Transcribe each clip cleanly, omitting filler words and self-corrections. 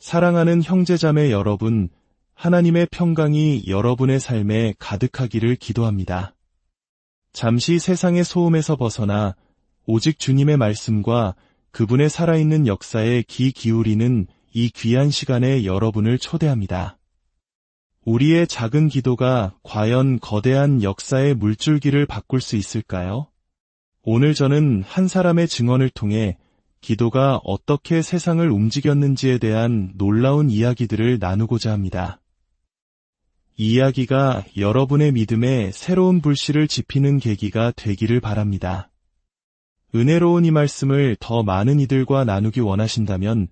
사랑하는 형제자매 여러분, 하나님의 평강이 여러분의 삶에 가득하기를 기도합니다. 잠시 세상의 소음에서 벗어나 오직 주님의 말씀과 그분의 살아있는 역사에 귀 기울이는 이 귀한 시간에 여러분을 초대합니다. 우리의 작은 기도가 과연 거대한 역사의 물줄기를 바꿀 수 있을까요? 오늘 저는 한 사람의 증언을 통해 기도가 어떻게 세상을 움직였는지에 대한 놀라운 이야기들을 나누고자 합니다. 이 이야기가 여러분의 믿음에 새로운 불씨를 지피는 계기가 되기를 바랍니다. 은혜로운 이 말씀을 더 많은 이들과 나누기 원하신다면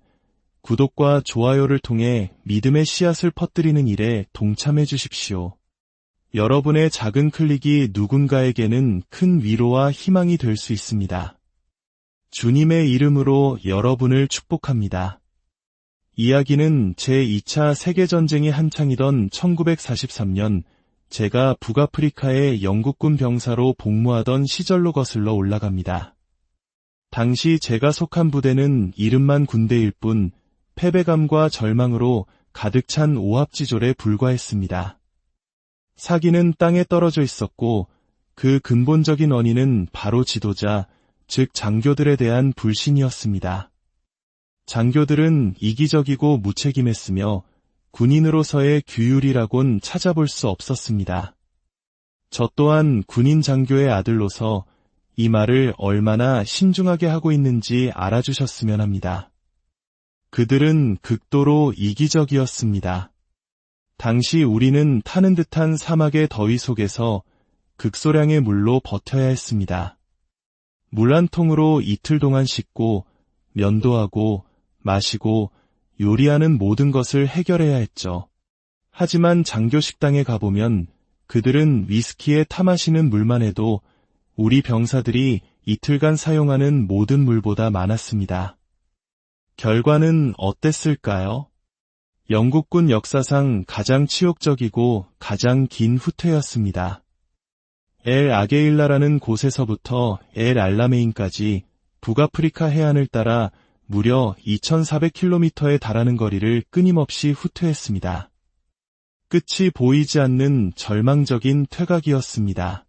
구독과 좋아요를 통해 믿음의 씨앗을 퍼뜨리는 일에 동참해 주십시오. 여러분의 작은 클릭이 누군가에게는 큰 위로와 희망이 될 수 있습니다. 주님의 이름으로 여러분을 축복합니다. 이야기는 제2차 세계전쟁이 한창이던 1943년 제가 북아프리카의 영국군 병사로 복무하던 시절로 거슬러 올라갑니다. 당시 제가 속한 부대는 이름만 군대일 뿐 패배감과 절망으로 가득 찬 오합지졸에 불과했습니다. 사기는 땅에 떨어져 있었고 그 근본적인 원인은 바로 지도자, 즉 장교들에 대한 불신이었습니다. 장교들은 이기적이고 무책임했으며 군인으로서의 규율이라곤 찾아볼 수 없었습니다. 저 또한 군인 장교의 아들로서 이 말을 얼마나 신중하게 하고 있는지 알아주셨으면 합니다. 그들은 극도로 이기적이었습니다. 당시 우리는 타는 듯한 사막의 더위 속에서 극소량의 물로 버텨야 했습니다. 물 한 통으로 이틀 동안 씻고 면도하고 마시고 요리하는 모든 것을 해결해야 했죠. 하지만 장교 식당에 가보면 그들은 위스키에 타 마시는 물만 해도 우리 병사들이 이틀간 사용하는 모든 물보다 많았습니다. 결과는 어땠을까요? 영국군 역사상 가장 치욕적이고 가장 긴 후퇴였습니다. 엘 아게일라라는 곳에서부터 엘 알라메인까지 북아프리카 해안을 따라 무려 2400km에 달하는 거리를 끊임없이 후퇴했습니다. 끝이 보이지 않는 절망적인 퇴각이었습니다.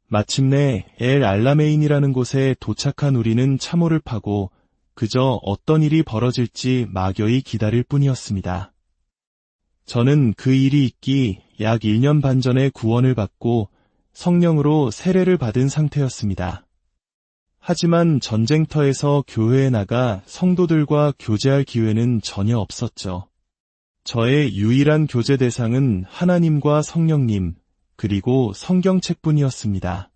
마침내 엘 알라메인이라는 곳에 도착한 우리는 참호를 파고 그저 어떤 일이 벌어질지 막연히 기다릴 뿐이었습니다. 저는 그 일이 있기 약 1년 반 전에 구원을 받고 성령으로 세례를 받은 상태였습니다. 하지만 전쟁터에서 교회에 나가 성도들과 교제할 기회는 전혀 없었죠. 저의 유일한 교제 대상은 하나님과 성령님, 그리고 성경책뿐이었습니다.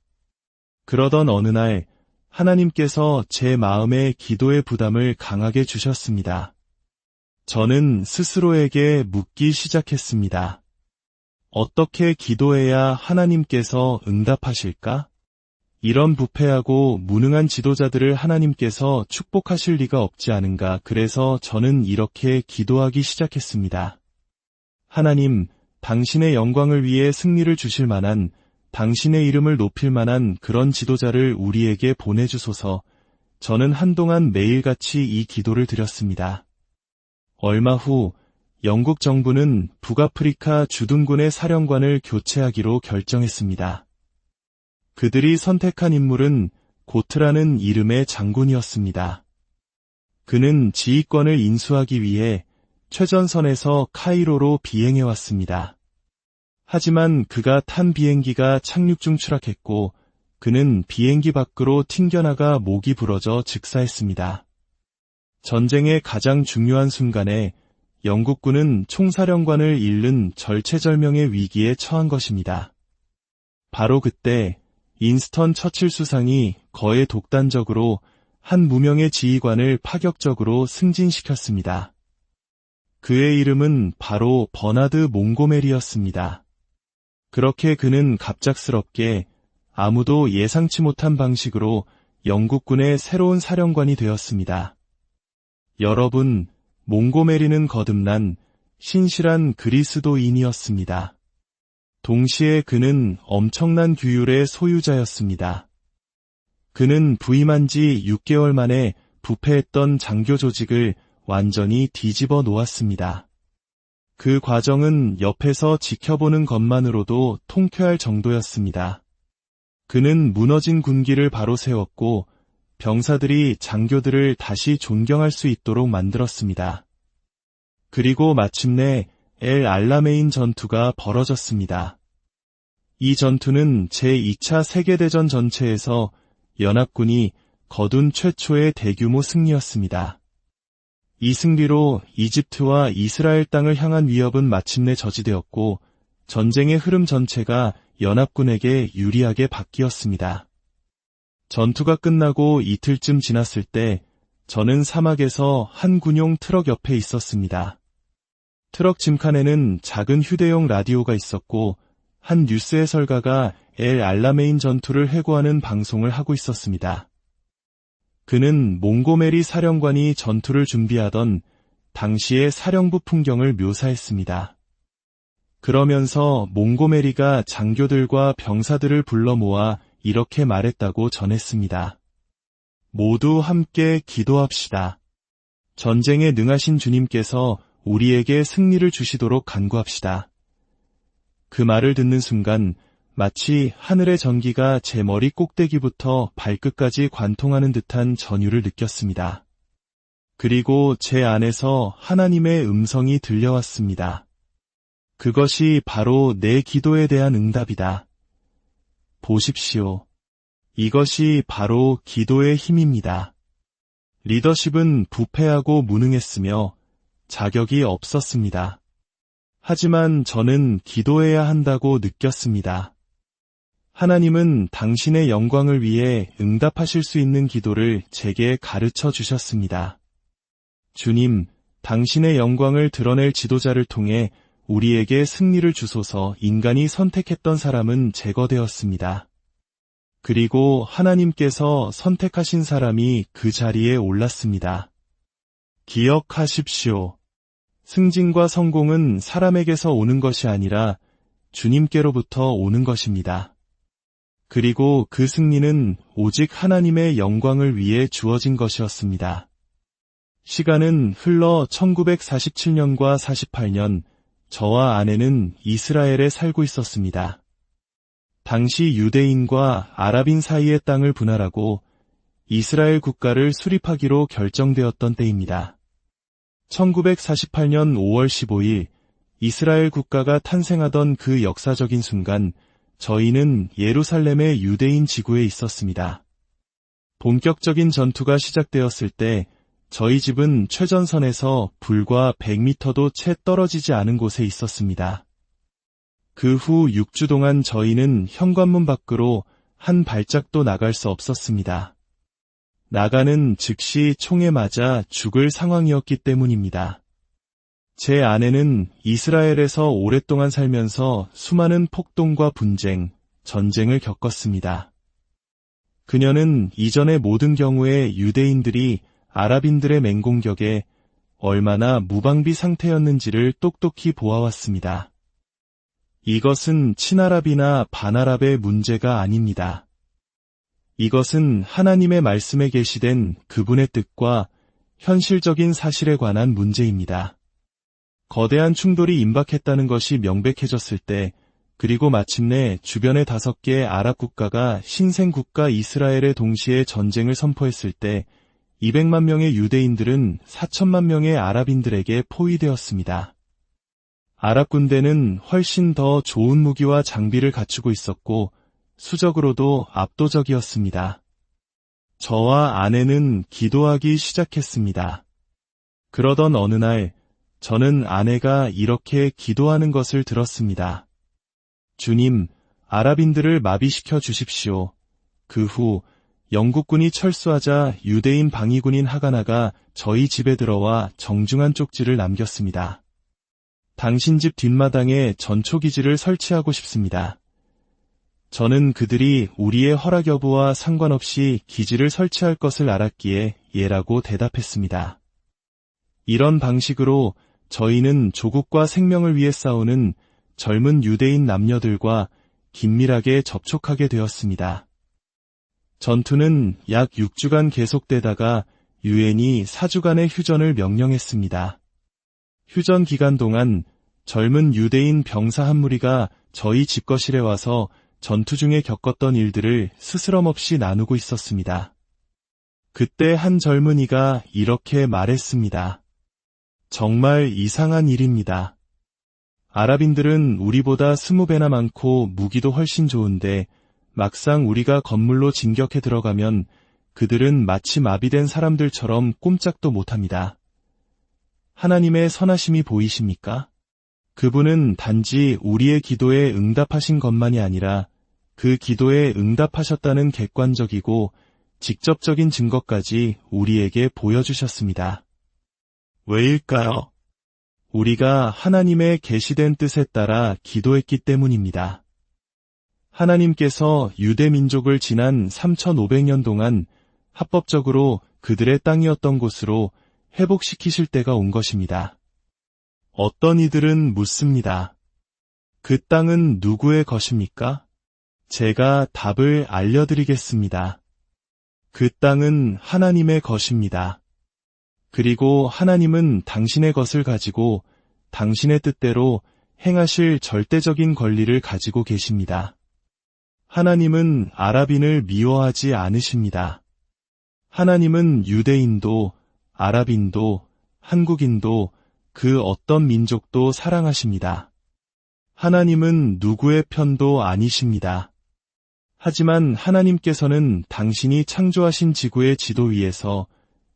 그러던 어느 날 하나님께서 제 마음에 기도의 부담을 강하게 주셨습니다. 저는 스스로에게 묻기 시작했습니다. 어떻게 기도해야 하나님께서 응답하실까? 이런 부패하고 무능한 지도자들을 하나님께서 축복하실 리가 없지 않은가. 그래서 저는 이렇게 기도하기 시작했습니다. 하나님, 당신의 영광을 위해 승리를 주실 만한, 당신의 이름을 높일 만한 그런 지도자를 우리에게 보내주소서. 저는 한동안 매일같이 이 기도를 드렸습니다. 얼마 후 영국 정부는 북아프리카 주둔군의 사령관을 교체하기로 결정했습니다. 그들이 선택한 인물은 고트라는 이름의 장군이었습니다. 그는 지휘권을 인수하기 위해 최전선에서 카이로로 비행해왔습니다. 하지만 그가 탄 비행기가 착륙 중 추락했고 그는 비행기 밖으로 튕겨나가 목이 부러져 즉사했습니다. 전쟁의 가장 중요한 순간에 영국군은 총사령관을 잃는 절체절명의 위기에 처한 것입니다. 바로 그때 윈스턴 처칠 수상이 거의 독단적으로 한 무명의 지휘관을 파격적으로 승진시켰습니다. 그의 이름은 바로 버나드 몽고메리였습니다. 그렇게 그는 갑작스럽게 아무도 예상치 못한 방식으로 영국군의 새로운 사령관이 되었습니다. 여러분, 몽고메리는 거듭난 신실한 그리스도인이었습니다. 동시에 그는 엄청난 규율의 소유자였습니다. 그는 부임한 지 6개월 만에 부패했던 장교 조직을 완전히 뒤집어 놓았습니다. 그 과정은 옆에서 지켜보는 것만으로도 통쾌할 정도였습니다. 그는 무너진 군기를 바로 세웠고 병사들이 장교들을 다시 존경할 수 있도록 만들었습니다. 그리고 마침내 엘 알라메인 전투가 벌어졌습니다. 이 전투는 제2차 세계대전 전체에서 연합군이 거둔 최초의 대규모 승리였습니다. 이 승리로 이집트와 이스라엘 땅을 향한 위협은 마침내 저지되었고 전쟁의 흐름 전체가 연합군에게 유리하게 바뀌었습니다. 전투가 끝나고 이틀쯤 지났을 때 저는 사막에서 한 군용 트럭 옆에 있었습니다. 트럭 짐칸에는 작은 휴대용 라디오가 있었고 한 뉴스 해설가가 엘 알라메인 전투를 회고하는 방송을 하고 있었습니다. 그는 몽고메리 사령관이 전투를 준비하던 당시의 사령부 풍경을 묘사했습니다. 그러면서 몽고메리가 장교들과 병사들을 불러 모아 이렇게 말했다고 전했습니다. 모두 함께 기도합시다. 전쟁에 능하신 주님께서 우리에게 승리를 주시도록 간구합시다. 그 말을 듣는 순간 마치 하늘의 전기가 제 머리 꼭대기부터 발끝까지 관통하는 듯한 전율을 느꼈습니다. 그리고 제 안에서 하나님의 음성이 들려왔습니다. 그것이 바로 내 기도에 대한 응답이다. 보십시오. 이것이 바로 기도의 힘입니다. 리더십은 부패하고 무능했으며 자격이 없었습니다. 하지만 저는 기도해야 한다고 느꼈습니다. 하나님은 당신의 영광을 위해 응답하실 수 있는 기도를 제게 가르쳐 주셨습니다. 주님, 당신의 영광을 드러낼 지도자를 통해 우리에게 승리를 주소서. 인간이 선택했던 사람은 제거되었습니다. 그리고 하나님께서 선택하신 사람이 그 자리에 올랐습니다. 기억하십시오. 승진과 성공은 사람에게서 오는 것이 아니라 주님께로부터 오는 것입니다. 그리고 그 승리는 오직 하나님의 영광을 위해 주어진 것이었습니다. 시간은 흘러 1947년과 48년, 저와 아내는 이스라엘에 살고 있었습니다. 당시 유대인과 아랍인 사이의 땅을 분할하고 이스라엘 국가를 수립하기로 결정되었던 때입니다. 1948년 5월 15일 이스라엘 국가가 탄생하던 그 역사적인 순간 저희는 예루살렘의 유대인 지구에 있었습니다. 본격적인 전투가 시작되었을 때 저희 집은 최전선에서 불과 100m도 채 떨어지지 않은 곳에 있었습니다. 그 후 6주 동안 저희는 현관문 밖으로 한 발짝도 나갈 수 없었습니다. 나가는 즉시 총에 맞아 죽을 상황이었기 때문입니다. 제 아내는 이스라엘에서 오랫동안 살면서 수많은 폭동과 분쟁, 전쟁을 겪었습니다. 그녀는 이전의 모든 경우에 유대인들이 아랍인들의 맹공격에 얼마나 무방비 상태였는지를 똑똑히 보아왔습니다. 이것은 친아랍이나 반아랍의 문제가 아닙니다. 이것은 하나님의 말씀에 계시된 그분의 뜻과 현실적인 사실에 관한 문제입니다. 거대한 충돌이 임박했다는 것이 명백해졌을 때, 그리고 마침내 주변의 5개의 아랍 국가가 신생 국가 이스라엘에 동시에 전쟁을 선포했을 때 200만 명의 유대인들은 4천만 명의 아랍인들에게 포위되었습니다. 아랍 군대는 훨씬 더 좋은 무기와 장비를 갖추고 있었고 수적으로도 압도적이었습니다. 저와 아내는 기도하기 시작했습니다. 그러던 어느 날 저는 아내가 이렇게 기도하는 것을 들었습니다. 주님, 아랍인들을 마비시켜 주십시오. 그 후 영국군이 철수하자 유대인 방위군인 하가나가 저희 집에 들어와 정중한 쪽지를 남겼습니다. 당신 집 뒷마당에 전초기지를 설치하고 싶습니다. 저는 그들이 우리의 허락 여부와 상관없이 기지를 설치할 것을 알았기에 예라고 대답했습니다. 이런 방식으로 저희는 조국과 생명을 위해 싸우는 젊은 유대인 남녀들과 긴밀하게 접촉하게 되었습니다. 전투는 약 6주간 계속되다가 유엔이 4주간의 휴전을 명령했습니다. 휴전 기간 동안 젊은 유대인 병사 한 무리가 저희 집거실에 와서 전투 중에 겪었던 일들을 스스럼없이 나누고 있었습니다. 그때 한 젊은이가 이렇게 말했습니다. 정말 이상한 일입니다. 아랍인들은 우리보다 20배나 많고 무기도 훨씬 좋은데 막상 우리가 건물로 진격해 들어가면 그들은 마치 마비된 사람들처럼 꼼짝도 못합니다. 하나님의 선하심이 보이십니까? 그분은 단지 우리의 기도에 응답하신 것만이 아니라 그 기도에 응답하셨다는 객관적이고 직접적인 증거까지 우리에게 보여주셨습니다. 왜일까요? 우리가 하나님의 계시된 뜻에 따라 기도했기 때문입니다. 하나님께서 유대 민족을 지난 3500년 동안 합법적으로 그들의 땅이었던 곳으로 회복시키실 때가 온 것입니다. 어떤 이들은 묻습니다. 그 땅은 누구의 것입니까? 제가 답을 알려드리겠습니다. 그 땅은 하나님의 것입니다. 그리고 하나님은 당신의 것을 가지고 당신의 뜻대로 행하실 절대적인 권리를 가지고 계십니다. 하나님은 아랍인을 미워하지 않으십니다. 하나님은 유대인도, 아랍인도, 한국인도, 그 어떤 민족도 사랑하십니다. 하나님은 누구의 편도 아니십니다. 하지만 하나님께서는 당신이 창조하신 지구의 지도 위에서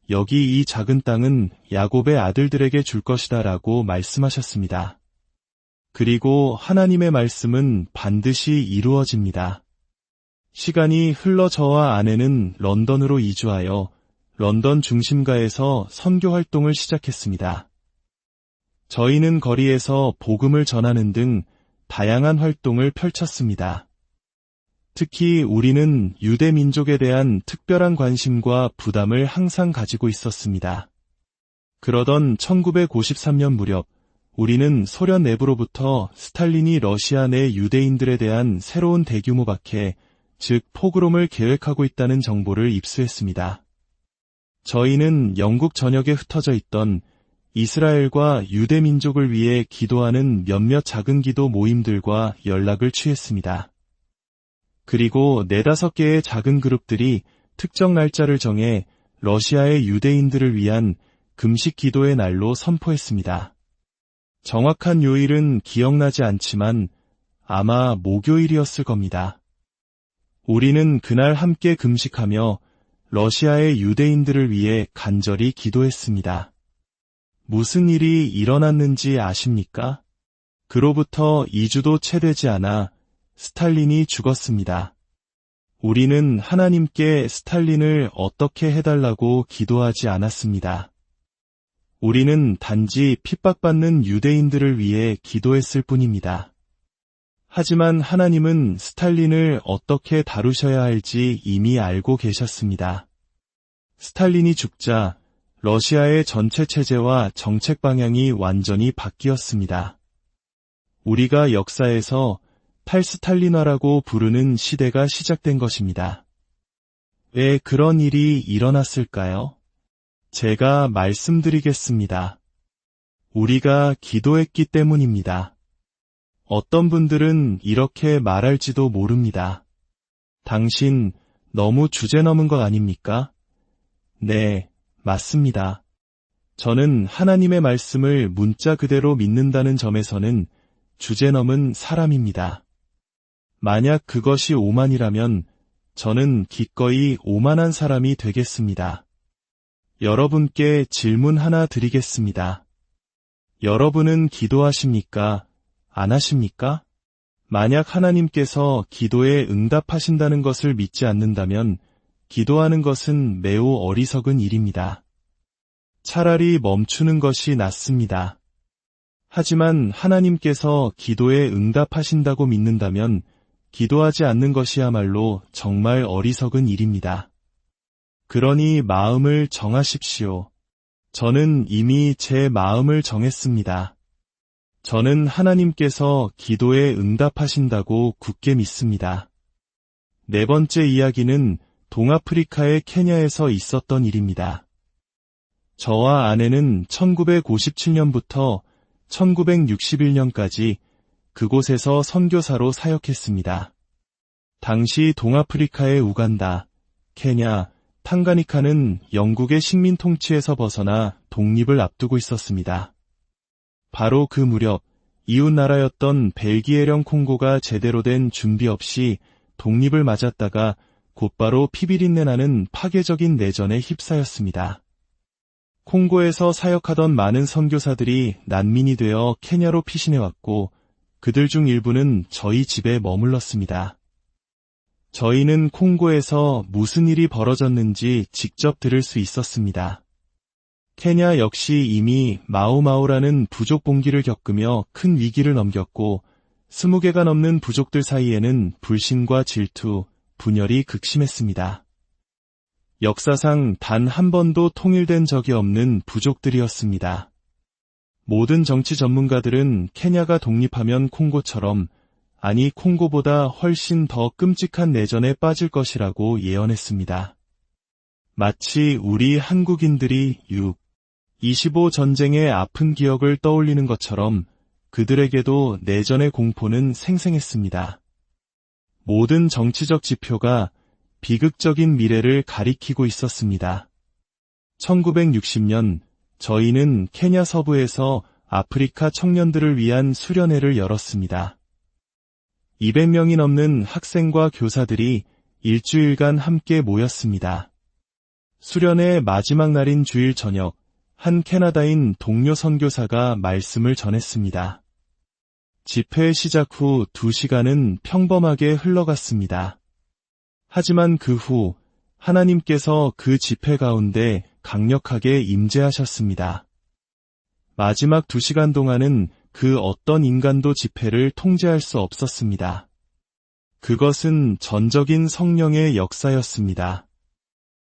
여기 이 작은 땅은 야곱의 아들들에게 줄 것이다 라고 말씀하셨습니다. 그리고 하나님의 말씀은 반드시 이루어집니다. 시간이 흘러 저와 아내는 런던으로 이주하여 런던 중심가에서 선교 활동을 시작했습니다. 저희는 거리에서 복음을 전하는 등 다양한 활동을 펼쳤습니다. 특히 우리는 유대 민족에 대한 특별한 관심과 부담을 항상 가지고 있었습니다. 그러던 1953년 무렵 우리는 소련 내부로부터 스탈린이 러시아 내 유대인들에 대한 새로운 대규모 박해, 즉 포그롬을 계획하고 있다는 정보를 입수했습니다. 저희는 영국 전역에 흩어져 있던 이스라엘과 유대 민족을 위해 기도하는 몇몇 작은 기도 모임들과 연락을 취했습니다. 그리고 4-5개의 작은 그룹들이 특정 날짜를 정해 러시아의 유대인들을 위한 금식 기도의 날로 선포했습니다. 정확한 요일은 기억나지 않지만 아마 목요일이었을 겁니다. 우리는 그날 함께 금식하며 러시아의 유대인들을 위해 간절히 기도했습니다. 무슨 일이 일어났는지 아십니까? 그로부터 2주도 채 되지 않아 스탈린이 죽었습니다. 우리는 하나님께 스탈린을 어떻게 해달라고 기도하지 않았습니다. 우리는 단지 핍박받는 유대인들을 위해 기도했을 뿐입니다. 하지만 하나님은 스탈린을 어떻게 다루셔야 할지 이미 알고 계셨습니다. 스탈린이 죽자 러시아의 전체 체제와 정책 방향이 완전히 바뀌었습니다. 우리가 역사에서 탈스탈린화라고 부르는 시대가 시작된 것입니다. 왜 그런 일이 일어났을까요? 제가 말씀드리겠습니다. 우리가 기도했기 때문입니다. 어떤 분들은 이렇게 말할지도 모릅니다. 당신 너무 주제넘은 것 아닙니까? 네, 맞습니다. 저는 하나님의 말씀을 문자 그대로 믿는다는 점에서는 주제넘은 사람입니다. 만약 그것이 오만이라면 저는 기꺼이 오만한 사람이 되겠습니다. 여러분께 질문 하나 드리겠습니다. 여러분은 기도하십니까? 안 하십니까? 만약 하나님께서 기도에 응답하신다는 것을 믿지 않는다면 기도하는 것은 매우 어리석은 일입니다. 차라리 멈추는 것이 낫습니다. 하지만 하나님께서 기도에 응답하신다고 믿는다면 기도하지 않는 것이야말로 정말 어리석은 일입니다. 그러니 마음을 정하십시오. 저는 이미 제 마음을 정했습니다. 저는 하나님께서 기도에 응답하신다고 굳게 믿습니다. 4번째 이야기는 동아프리카의 케냐에서 있었던 일입니다. 저와 아내는 1957년부터 1961년까지 그곳에서 선교사로 사역했습니다. 당시 동아프리카의 우간다, 케냐, 탕가니카는 영국의 식민 통치에서 벗어나 독립을 앞두고 있었습니다. 바로 그 무렵 이웃 나라였던 벨기에령 콩고가 제대로 된 준비 없이 독립을 맞았다가 곧바로 피비린내 나는 파괴적인 내전에 휩싸였습니다. 콩고에서 사역하던 많은 선교사들이 난민이 되어 케냐로 피신해왔고 그들 중 일부는 저희 집에 머물렀습니다. 저희는 콩고에서 무슨 일이 벌어졌는지 직접 들을 수 있었습니다. 케냐 역시 이미 마오마오라는 부족 봉기를 겪으며 큰 위기를 넘겼고 20개가 넘는 부족들 사이에는 불신과 질투, 분열이 극심했습니다. 역사상 단 한 번도 통일된 적이 없는 부족들이었습니다. 모든 정치 전문가들은 케냐가 독립하면 콩고처럼, 아니 콩고보다 훨씬 더 끔찍한 내전에 빠질 것이라고 예언했습니다. 마치 우리 한국인들이 6.25 전쟁의 아픈 기억을 떠올리는 것처럼 그들에게도 내전의 공포는 생생했습니다. 모든 정치적 지표가 비극적인 미래를 가리키고 있었습니다. 1960년 저희는 케냐 서부에서 아프리카 청년들을 위한 수련회를 열었습니다. 200명이 넘는 학생과 교사들이 일주일간 함께 모였습니다. 수련회 마지막 날인 주일 저녁, 한 캐나다인 동료 선교사가 말씀을 전했습니다. 집회 시작 후 2시간은 평범하게 흘러갔습니다. 하지만 그 후 하나님께서 그 집회 가운데 강력하게 임재하셨습니다. 마지막 2시간 동안은 그 어떤 인간도 집회를 통제할 수 없었습니다. 그것은 전적인 성령의 역사였습니다.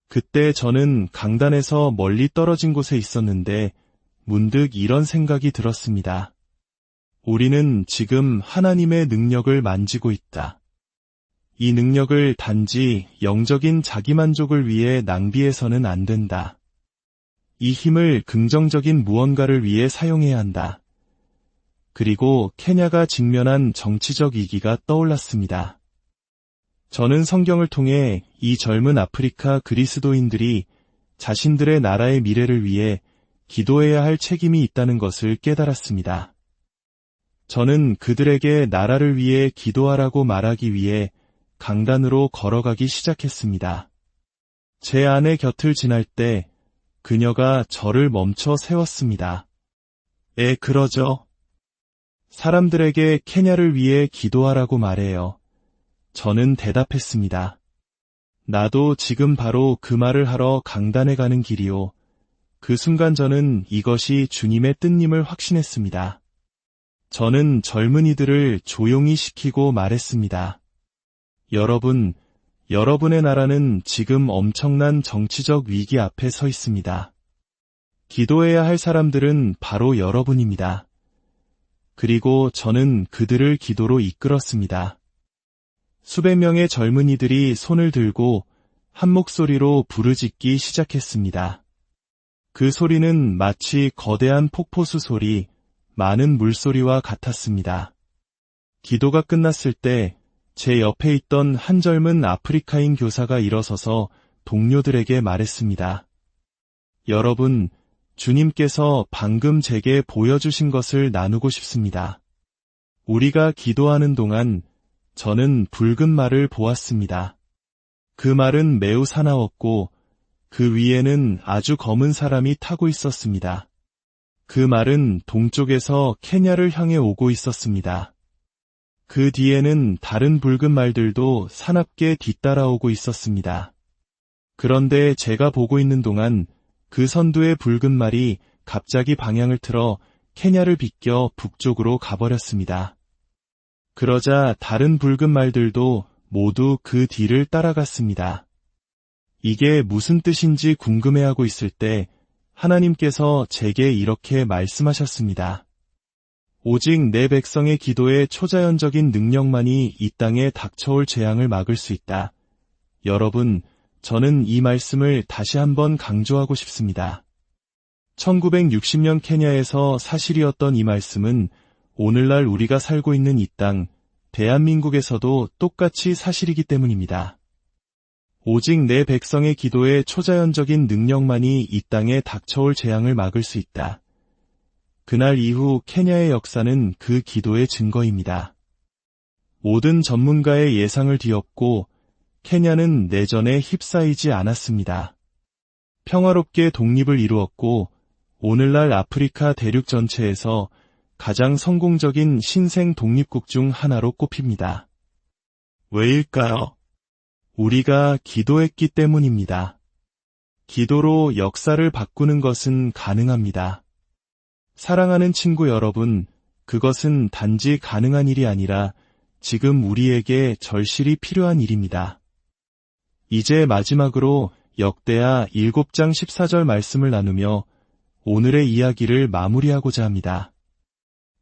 그때 저는 강단에서 멀리 떨어진 곳에 있었는데 문득 이런 생각이 들었습니다. 우리는 지금 하나님의 능력을 만지고 있다. 이 능력을 단지 영적인 자기만족을 위해 낭비해서는 안 된다. 이 힘을 긍정적인 무언가를 위해 사용해야 한다. 그리고 케냐가 직면한 정치적 위기가 떠올랐습니다. 저는 성경을 통해 이 젊은 아프리카 그리스도인들이 자신들의 나라의 미래를 위해 기도해야 할 책임이 있다는 것을 깨달았습니다. 저는 그들에게 나라를 위해 기도하라고 말하기 위해 강단으로 걸어가기 시작했습니다. 제 아내 곁을 지날 때 그녀가 저를 멈춰 세웠습니다. 그러죠. 사람들에게 케냐를 위해 기도하라고 말해요. 저는 대답했습니다. 나도 지금 바로 그 말을 하러 강단에 가는 길이요. 그 순간 저는 이것이 주님의 뜻임을 확신했습니다. 저는 젊은이들을 조용히 시키고 말했습니다. 여러분, 여러분의 나라는 지금 엄청난 정치적 위기 앞에 서 있습니다. 기도해야 할 사람들은 바로 여러분입니다. 그리고 저는 그들을 기도로 이끌었습니다. 수백 명의 젊은이들이 손을 들고 한 목소리로 부르짖기 시작했습니다. 그 소리는 마치 거대한 폭포수 소리, 많은 물소리와 같았습니다. 기도가 끝났을 때 제 옆에 있던 한 젊은 아프리카인 교사가 일어서서 동료들에게 말했습니다. 여러분, 주님께서 방금 제게 보여주신 것을 나누고 싶습니다. 우리가 기도하는 동안 저는 붉은 말을 보았습니다. 그 말은 매우 사나웠고 그 위에는 아주 검은 사람이 타고 있었습니다. 그 말은 동쪽에서 케냐를 향해 오고 있었습니다. 그 뒤에는 다른 붉은 말들도 사납게 뒤따라오고 있었습니다. 그런데 제가 보고 있는 동안 그 선두의 붉은 말이 갑자기 방향을 틀어 케냐를 비껴 북쪽으로 가버렸습니다. 그러자 다른 붉은 말들도 모두 그 뒤를 따라갔습니다. 이게 무슨 뜻인지 궁금해하고 있을 때 하나님께서 제게 이렇게 말씀하셨습니다. 오직 내 백성의 기도의 초자연적인 능력만이 이 땅에 닥쳐올 재앙을 막을 수 있다. 여러분, 저는 이 말씀을 다시 한번 강조하고 싶습니다. 1960년 케냐에서 사실이었던 이 말씀은 오늘날 우리가 살고 있는 이 땅, 대한민국에서도 똑같이 사실이기 때문입니다. 오직 내 백성의 기도의 초자연적인 능력만이 이 땅에 닥쳐올 재앙을 막을 수 있다. 그날 이후 케냐의 역사는 그 기도의 증거입니다. 모든 전문가의 예상을 뒤엎고 케냐는 내전에 휩싸이지 않았습니다. 평화롭게 독립을 이루었고 오늘날 아프리카 대륙 전체에서 가장 성공적인 신생 독립국 중 하나로 꼽힙니다. 왜일까요? 우리가 기도했기 때문입니다. 기도로 역사를 바꾸는 것은 가능합니다. 사랑하는 친구 여러분, 그것은 단지 가능한 일이 아니라 지금 우리에게 절실히 필요한 일입니다. 이제 마지막으로 역대하 7장 14절 말씀을 나누며 오늘의 이야기를 마무리하고자 합니다.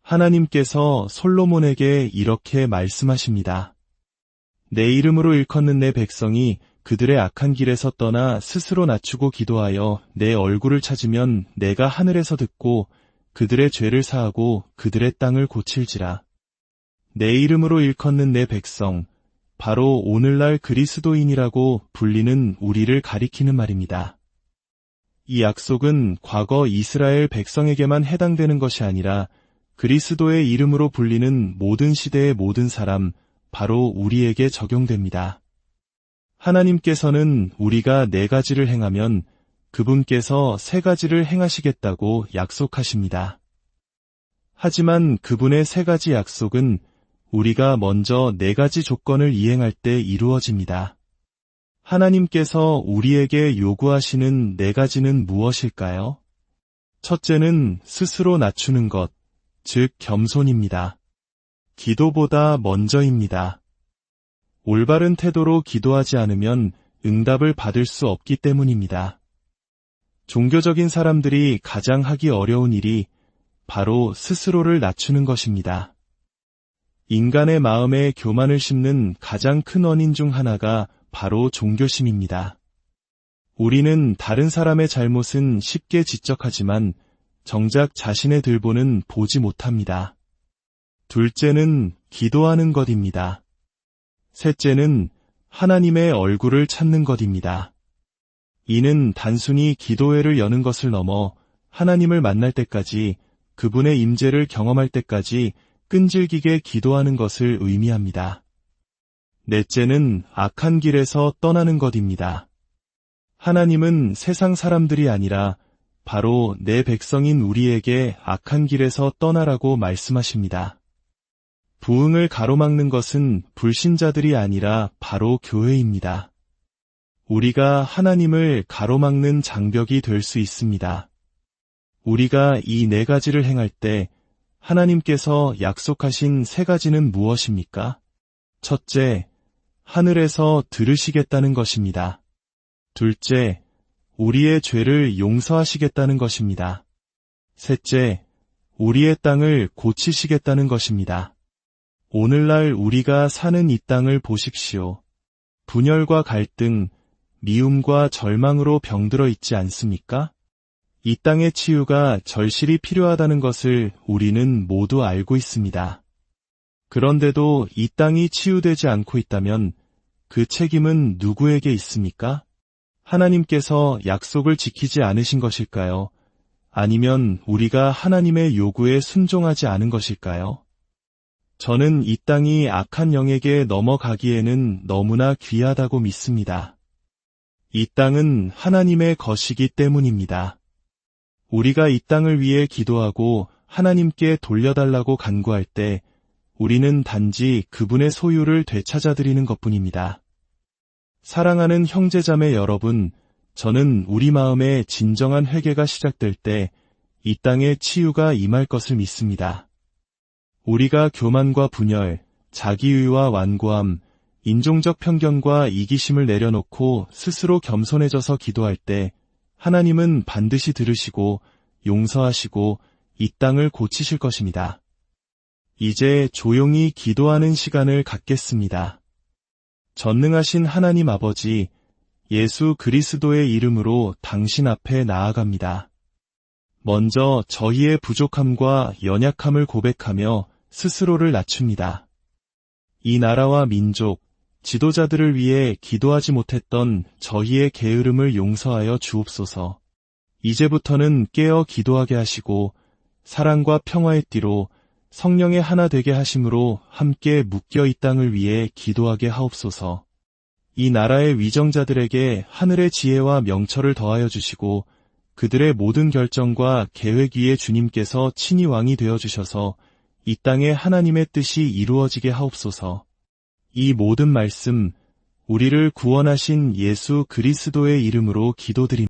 하나님께서 솔로몬에게 이렇게 말씀하십니다. 내 이름으로 일컫는 내 백성이 그들의 악한 길에서 떠나 스스로 낮추고 기도하여 내 얼굴을 찾으면 내가 하늘에서 듣고 그들의 죄를 사하고 그들의 땅을 고칠지라. 내 이름으로 일컫는 내 백성, 바로 오늘날 그리스도인이라고 불리는 우리를 가리키는 말입니다. 이 약속은 과거 이스라엘 백성에게만 해당되는 것이 아니라 그리스도의 이름으로 불리는 모든 시대의 모든 사람, 바로 우리에게 적용됩니다. 하나님께서는 우리가 4가지를 행하면 그분께서 3가지를 행하시겠다고 약속하십니다. 하지만 그분의 3가지 약속은 우리가 먼저 4가지 조건을 이행할 때 이루어집니다. 하나님께서 우리에게 요구하시는 4가지는 무엇일까요? 첫째는 스스로 낮추는 것, 즉 겸손입니다. 기도보다 먼저입니다. 올바른 태도로 기도하지 않으면 응답을 받을 수 없기 때문입니다. 종교적인 사람들이 가장 하기 어려운 일이 바로 스스로를 낮추는 것입니다. 인간의 마음에 교만을 심는 가장 큰 원인 중 하나가 바로 종교심입니다. 우리는 다른 사람의 잘못은 쉽게 지적하지만 정작 자신의 들보는 보지 못합니다. 둘째는 기도하는 것입니다. 셋째는 하나님의 얼굴을 찾는 것입니다. 이는 단순히 기도회를 여는 것을 넘어 하나님을 만날 때까지, 그분의 임재를 경험할 때까지 끈질기게 기도하는 것을 의미합니다. 넷째는 악한 길에서 떠나는 것입니다. 하나님은 세상 사람들이 아니라 바로 내 백성인 우리에게 악한 길에서 떠나라고 말씀하십니다. 부흥을 가로막는 것은 불신자들이 아니라 바로 교회입니다. 우리가 하나님을 가로막는 장벽이 될 수 있습니다. 우리가 이 4가지를 행할 때 하나님께서 약속하신 3가지는 무엇입니까? 첫째, 하늘에서 들으시겠다는 것입니다. 둘째, 우리의 죄를 용서하시겠다는 것입니다. 셋째, 우리의 땅을 고치시겠다는 것입니다. 오늘날 우리가 사는 이 땅을 보십시오. 분열과 갈등, 미움과 절망으로 병들어 있지 않습니까? 이 땅의 치유가 절실히 필요하다는 것을 우리는 모두 알고 있습니다. 그런데도 이 땅이 치유되지 않고 있다면 그 책임은 누구에게 있습니까? 하나님께서 약속을 지키지 않으신 것일까요? 아니면 우리가 하나님의 요구에 순종하지 않은 것일까요? 저는 이 땅이 악한 영에게 넘어가기에는 너무나 귀하다고 믿습니다. 이 땅은 하나님의 것이기 때문입니다. 우리가 이 땅을 위해 기도하고 하나님께 돌려달라고 간구할 때 우리는 단지 그분의 소유를 되찾아드리는 것뿐입니다. 사랑하는 형제자매 여러분, 저는 우리 마음에 진정한 회개가 시작될 때 이 땅에 치유가 임할 것을 믿습니다. 우리가 교만과 분열, 자기의와 완고함, 인종적 편견과 이기심을 내려놓고 스스로 겸손해져서 기도할 때 하나님은 반드시 들으시고 용서하시고 이 땅을 고치실 것입니다. 이제 조용히 기도하는 시간을 갖겠습니다. 전능하신 하나님 아버지, 예수 그리스도의 이름으로 당신 앞에 나아갑니다. 먼저 저희의 부족함과 연약함을 고백하며 스스로를 낮춥니다. 이 나라와 민족, 지도자들을 위해 기도하지 못했던 저희의 게으름을 용서하여 주옵소서. 이제부터는 깨어 기도하게 하시고 사랑과 평화의 띠로 성령의 하나 되게 하심으로 함께 묶여 이 땅을 위해 기도하게 하옵소서. 이 나라의 위정자들에게 하늘의 지혜와 명철을 더하여 주시고 그들의 모든 결정과 계획 위에 주님께서 친히 왕이 되어주셔서 이 땅에 하나님의 뜻이 이루어지게 하옵소서. 이 모든 말씀, 우리를 구원하신 예수 그리스도의 이름으로 기도드립니다.